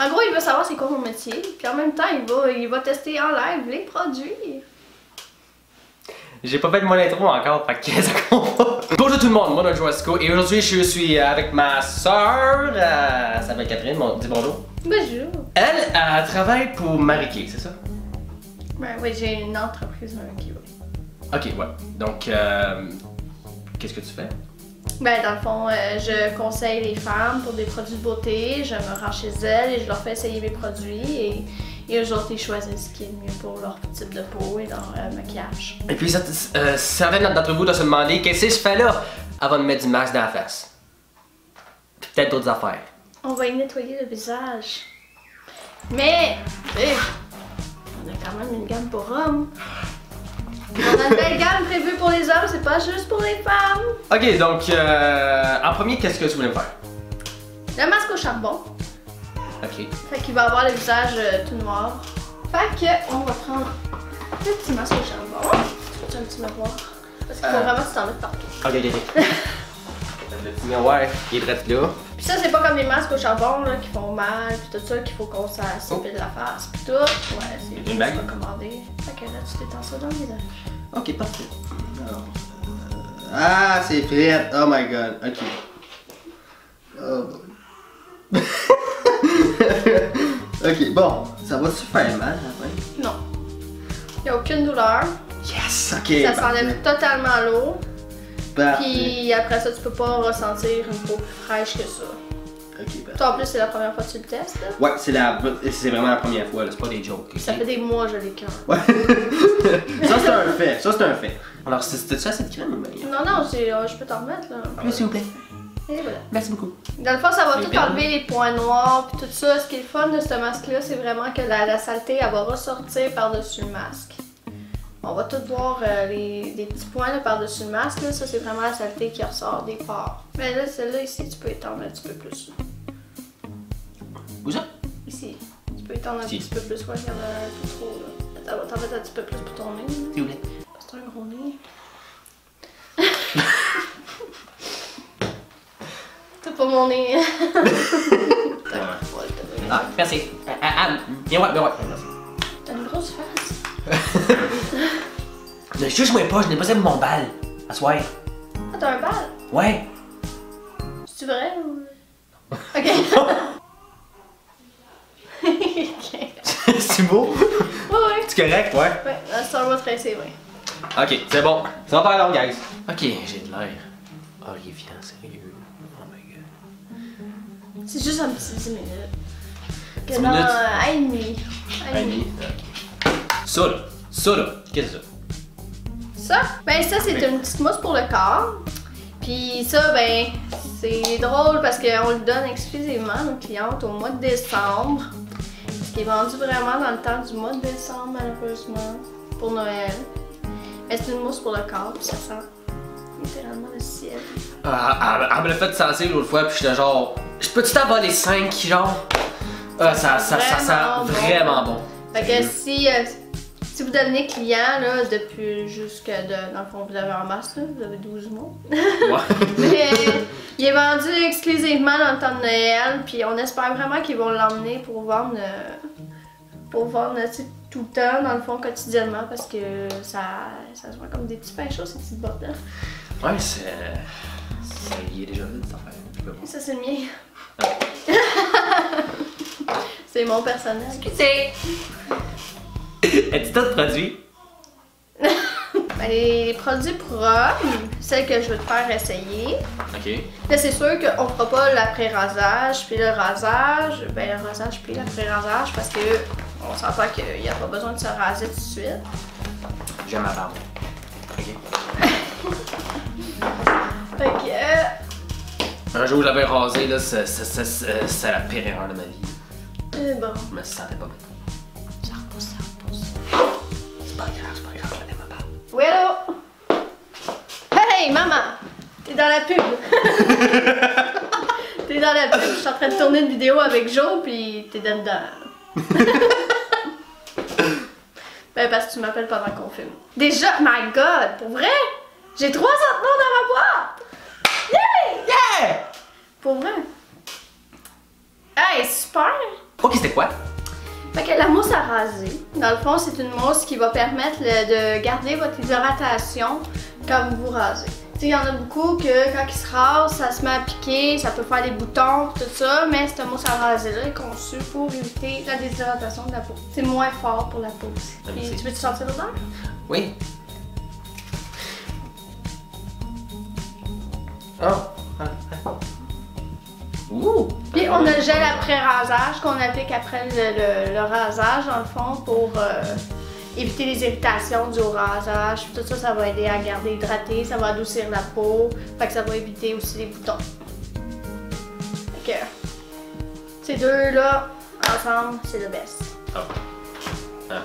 En gros, il veut savoir c'est quoi mon métier. Puis en même temps, il va tester en live les produits. J'ai pas fait mon intro encore, fait que ça compte. Bonjour tout le monde, moi c'est Joasco et aujourd'hui je suis avec ma soeur, elle s'appelle Catherine, dis bonjour. Bonjour. Elle travaille pour Marie-Kay, c'est ça? Ben oui, j'ai une entreprise qui va. Ok, ouais. Donc, qu'est-ce que tu fais? Ben dans le fond, je conseille les femmes pour des produits de beauté, je me rends chez elles et je leur fais essayer mes produits et eux autres ils choisissent ce qui est le mieux pour leur type de peau et leur maquillage. Et puis certaines d'entre vous doivent se demander qu'est-ce que je fais là avant de mettre du masque dans la face. Puis peut-être d'autres affaires. On va y nettoyer le visage. Mais, on a quand même une gamme pour hommes. On a une belle gamme prévue pour les hommes, c'est pas juste pour les femmes. Ok, donc en premier, qu'est-ce que tu voulais me faire? Le masque au charbon. Ok. Fait qu'il va avoir le visage tout noir. Fait que on va prendre le petit masque au charbon. Tu peux un petit miroir? Parce qu'il faut vraiment que tu t'en mettes partout. Ok. Le petit miroir, il est prêt là. Puis ça, c'est pas comme les masques au charbon là, qui font mal, puis tout ça, qu'il faut qu'on s'épile la face, puis tout. Ouais, c'est une bague commandé. Fait que là, tu t'étends ça dans le visage. Ok, parfait. Alors, ah, c'est prêt. Oh my god. Ok. Oh boy. Ok, bon. Ça va-tu faire mal après? Non. Il a aucune douleur. Yes, ok. Ça s'enlève totalement l'eau. Parfait. Puis après ça, tu peux pas ressentir une peau plus fraîche que ça. Ok, parfait. Toi, en plus, c'est la première fois que tu le testes, là? Ouais, c'est vraiment la première fois, là. C'est pas des jokes. Ça fait des mois que je l'écœure. Ouais. Ça, c'est un fait. Ça, c'est un fait. Alors, c'était-tu assez de crème ou bien? Non, je peux t'en remettre, là. Oui, s'il vous plaît. Et voilà. Merci beaucoup. Dans le fond, ça va C'est tout bien. enlever les points noirs puis tout ça. Ce qui est le fun de ce masque-là, c'est vraiment que la saleté, elle va ressortir par-dessus le masque. On va tout voir des petits points là, par-dessus le masque. Là. Ça, c'est vraiment la saleté qui ressort des pores. Mais là, celle-là, ici, tu peux étendre un petit peu plus. Où ça? Ici. Tu peux étendre un Ici. petit peu plus. Ouais, il y en a un peu trop. Là. Attends, t'en mettre un petit peu plus pour ton nez. S'il vous plaît. C'est un gros nez. C'est pas mon nez. Ah, merci. Viens voir, merci. T'as une grosse face. Ne juge-moi pas, je n'ai pas ça de mon bal. À soir. Ah, t'as un bal? Ouais. C'est vrai ou... Ok. Ok. C'est beau? Ouais. C'est correct, ouais. Ouais, la Star Wars c'est vrai. Ok, c'est bon. Ça va faire long, guys. Ok, j'ai de l'air horrifiant, sérieux. Oh my god. C'est juste un petit 10 minutes. 10 Que dans minutes? un et demi. Ça là, qu'est-ce que c'est ça? Ça? Ben ça, c'est une petite mousse pour le corps. Puis ça, ben, c'est drôle parce qu'on le donne exclusivement à nos clientes au mois de décembre. Ce qui est vendu vraiment dans le temps du mois de décembre, malheureusement, pour Noël. Mais c'est une mousse pour le corps, puis ça sent littéralement le ciel. Elle me l'a fait sentir l'autre fois, puis j'étais genre, je peux-tu t'en voler 5, genre? Ça sent vraiment bon. Fait que si vous devenez client, là, depuis dans le fond, vous avez en mars, là, vous avez 12 mois. Ouais. Mais il est vendu exclusivement dans le temps de Noël, puis on espère vraiment qu'ils vont l'emmener pour vendre tu sais, tout le temps, dans le fond, quotidiennement, parce que ça se voit comme des petits pains chauds, ces petites bottes là. Ouais, il est déjà là, cette affaire. Et ça, c'est le mien. C'est mon personnel. Excusez! As-tu d'autres produits? Ben, les produits pour hommes, celles que je veux te faire essayer. Ok. Là, c'est sûr qu'on fera pas l'après-rasage, puis le rasage, ben le rasage puis l'après-rasage, parce que on s'entend qu'il n'y a pas besoin de se raser tout de suite. J'aime ma barbe. Ok. Fait que... Un jour, je l'avais rasé, là, c'est la pire erreur de ma vie. bon. Je me sentais pas bien. Ça repousse. C'est pas grave, j'aime ma barbe. Oui, allô? Hey, maman! T'es dans la pub! T'es dans la pub, je suis en train de tourner une vidéo avec Joe, puis t'es dedans. Ben, parce que tu m'appelles pendant qu'on filme. Déjà, my god, pour vrai? J'ai 3 centimètres dans ma boîte! Yeah! Yeah! Pour vrai? Hey, super! Ok, c'était quoi? Fait que la mousse à raser, dans le fond, c'est une mousse qui va permettre de garder votre hydratation quand vous rasez. Tu sais, il y en a beaucoup que quand ils se rasent, ça se met à piquer, ça peut faire des boutons, tout ça, mais cette mousse à raser-là est conçue pour éviter la déshydratation de la peau. C'est moins fort pour la peau aussi. Puis, tu veux-tu sentir l'odeur? Oui. Oh. Ouh! Puis on a le gel après rasage qu'on applique après le rasage dans le fond pour éviter les irritations dues au rasage. Tout ça, ça va aider à garder hydraté, ça va adoucir la peau, fait que ça va éviter aussi les boutons. Fait que ces deux là ensemble, c'est le best. Oh. Ah.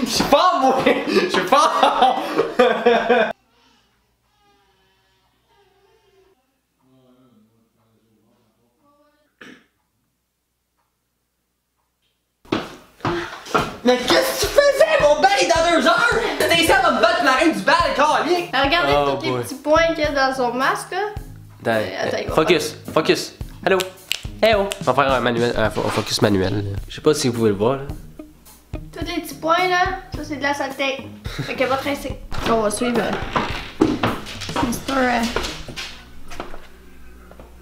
Je suis pas moi! Je suis pas! Mais qu'est-ce que tu faisais? Mon bal est dans 2 heures! T'es ici à me battre la reine du bal, calique! Regardez Oh tous les boy. petits points qu'il y a dans son masque là. Attends, il va Focus, focus. Allô? Hey oh! On va faire un manuel, un focus manuel. Je sais pas si vous pouvez le voir là. Tous les petits points là, ça c'est de la saleté. Fait que votre insecte. On va suivre Mr.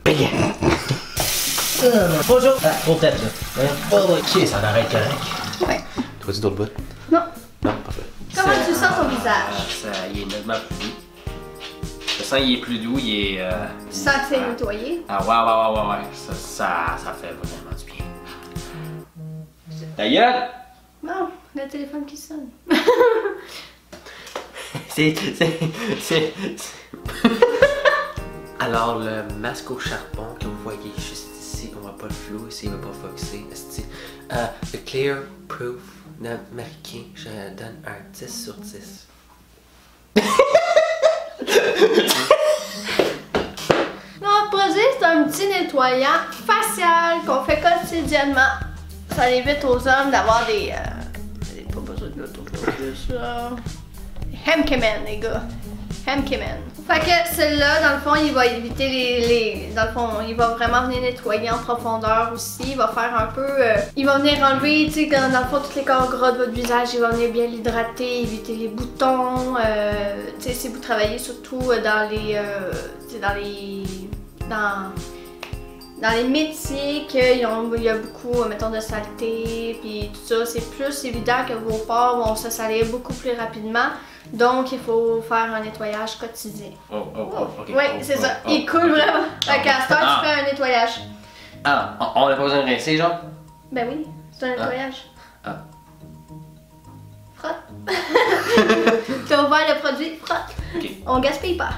Payé! Bonjour! Ah, trop tête là. Ok, ça arrête correct. Ouais. Tu vois-tu d'autres bouts? Non. Non, parfait. Comment tu sens ton visage? Ça, il est nettement plus doux. Je sens qu'il est plus doux, il est. Tu sens que c'est nettoyé? Ah, ouais. Ça fait vraiment du bien. Ta gueule! Non, le téléphone qui sonne. C'est. Alors, le masque au charbon que vous voyez juste ici, on voit pas le flou ici, il va pas focuser. Le Clear Proof américain, je donne un 10 sur 10. Notre produit, c'est un petit nettoyant facial qu'on fait quotidiennement. Ça évite aux hommes d'avoir des pas besoin de l'autofocus là. Hemkemen, les gars. Hemkemen. Fait que celui-là, dans le fond, il va éviter dans le fond, il va vraiment venir nettoyer en profondeur aussi. Il va faire un peu. Il va venir enlever, tu sais, dans le fond, tous les corps gras de votre visage. Il va venir bien l'hydrater, éviter les boutons. Tu sais, si vous travaillez surtout dans les. Dans les métiers qu'il y a beaucoup, mettons, de saleté, puis tout ça, c'est plus évident que vos pores vont se salir beaucoup plus rapidement. Donc, il faut faire un nettoyage quotidien. Ok. Oui, c'est ça. Il coule vraiment. Fait qu'à cette heure, tu fais un nettoyage. Ah, on n'a pas besoin de rincer, genre? Ben oui, c'est un nettoyage. Ah. Frotte. T'as ouvert le produit, frotte. Ok. On gaspille pas.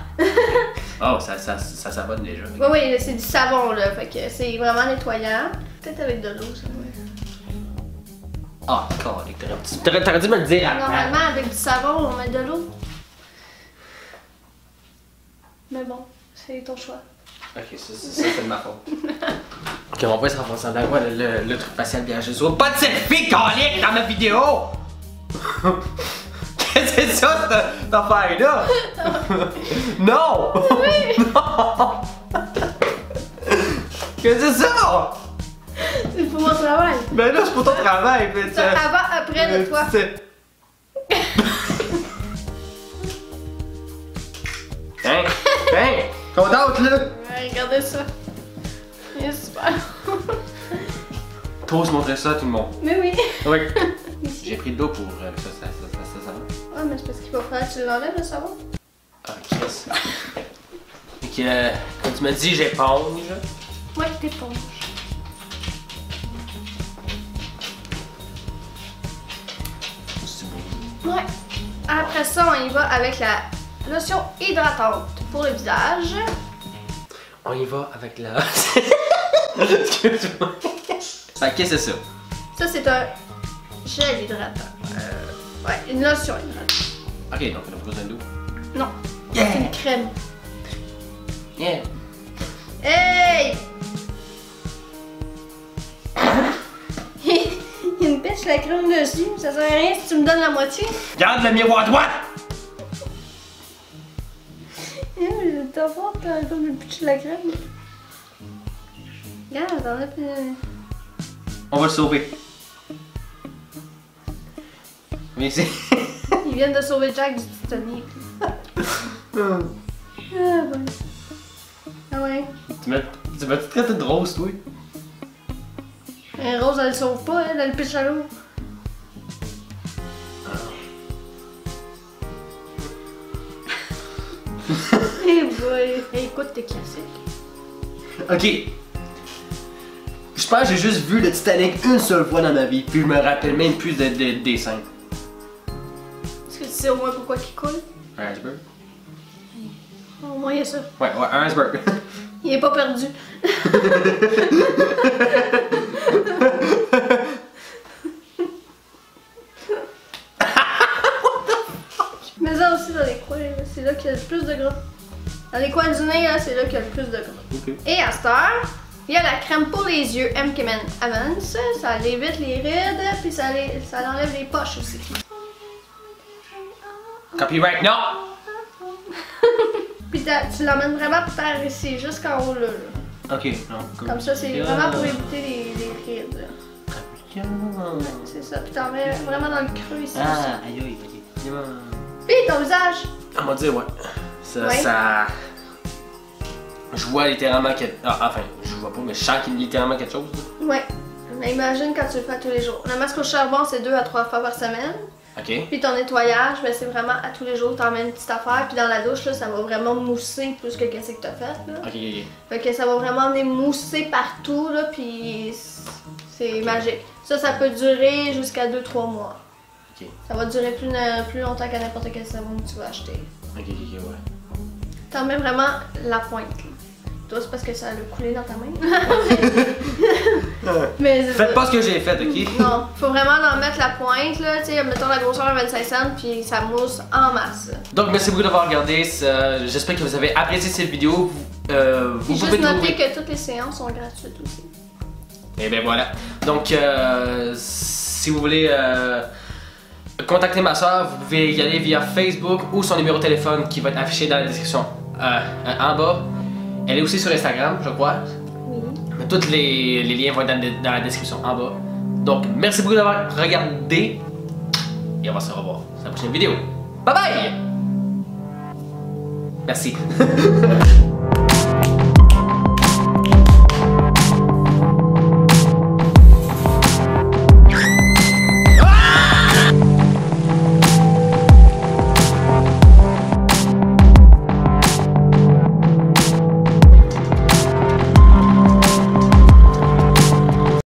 Oh, ça savonne déjà. Oui, c'est du savon, là. Fait que c'est vraiment nettoyant. Peut-être avec de l'eau, ça doit. Ah, t'aurais dû me le dire. Normalement, avec du savon, on met de l'eau. Mais bon, c'est ton choix. Ok, ça c'est de ma faute. Ok, on va se renforcer dans quoi le truc facial bien. Je vois pas de selfie, calique, dans ma vidéo! Qu'est-ce que c'est ça, cette affaire-là? Non! Oui! Non! Qu'est-ce que c'est ça? C'est pour mon travail. Ben là, c'est pour ton travail, mais Ça, avant, après de toi. Hein? Contente, là? Ouais, regardez ça. Il est super. T'oses montrer ça à tout le monde. Mais oui. Oui. Ici. J'ai pris de l'eau pour ça va. Ouais, mais c'est parce qu'il va falloir que tu l'enlèves, le savon. Ah, Chris. Fait que, quand tu m'as dit j'éponge. Ouais, t'éponges. C'est beau. Ouais. Après ça, on y va avec la lotion hydratante pour le visage. On y va avec la. Excuse-moi. Qu'est-ce que c'est ça? Ça, c'est un gel hydratant. Ouais, une lotion hydratante. Ok, donc on a pas besoin d'eau. Non, Yeah. c'est une crème. Yeah! Hey! Il y a une pêche la crème dessus, ça sert à rien si tu me donnes la moitié. Regarde le miroir droit! T'as fort, t'as comme le pitch de la crème. Regarde, t'en as plus. On va le sauver. Viens ici. Ils viennent de sauver Jack du Titanic. Ah ouais. Ah ouais. Tu m'as traité de rose, toi? Rose, elle le sauve pas, elle le pitch à l'eau. Eh boy. Hey, écoute tes classiques. Ok. Je pense que j'ai juste vu le Titanic une seule fois dans ma vie, puis je me rappelle même plus des scènes. Est-ce que tu sais au moins pourquoi il coule? Un iceberg? Au moins il y a ça. Ouais, un iceberg. Il est pas perdu. Mais ça aussi dans les coins, c'est là qu'il y a le plus de gras. Dans les coins du nez, là, c'est là qu'il y a le plus de gras. Okay. Et à cette heure, il y a la crème pour les yeux MK Avance. Ça évite les rides, puis ça enlève les poches aussi. Copyright, non! Puis tu l'emmènes vraiment par ici, jusqu'en haut là. Ok, non. Comme ça, c'est vraiment pour éviter les rides. Ouais, c'est ça, puis t'en mets vraiment dans le creux ici. Ah, aïe aïe, ok. Puis ton visage! On va dire, ouais. Ouais. Ça. Je vois littéralement quelque. Ah, enfin, je vois pas, mais je sens qu'il y a littéralement quelque chose. Là. Ouais. Mais imagine quand tu le fais tous les jours. Le masque au charbon, c'est 2 à 3 fois par semaine. Ok. Puis ton nettoyage, ben, c'est vraiment à tous les jours, t'en mets une petite affaire. Puis dans la douche, là, ça va vraiment mousser plus que qu'est-ce que t'as fait. Là. Ok. Fait que ça va vraiment venir mousser partout, là, puis c'est magique. Ça peut durer jusqu'à 2-3 mois. Ok. Ça va durer plus longtemps qu'à n'importe quel savon que tu vas acheter. Ok, ouais. T'en mets vraiment la pointe. Là. Toi, c'est parce que ça a coulé dans ta main. Mais Faites pas ce que j'ai fait, ok? Non, faut vraiment en mettre la pointe, là, tu sais, mettons la grosseur à 25 cents, puis ça mousse en masse. Donc, merci beaucoup d'avoir regardé. J'espère que vous avez apprécié cette vidéo. Vous Juste pouvez noter que toutes les séances sont gratuites aussi. Et ben voilà. Donc, si vous voulez contacter ma soeur, vous pouvez y aller via Facebook ou son numéro de téléphone qui va être affiché dans la description en bas. Elle est aussi sur Instagram, je crois. Oui. Mais tous les liens vont être dans la description en bas. Donc, merci beaucoup d'avoir regardé. Et on va se revoir dans la prochaine vidéo. Bye bye! Merci.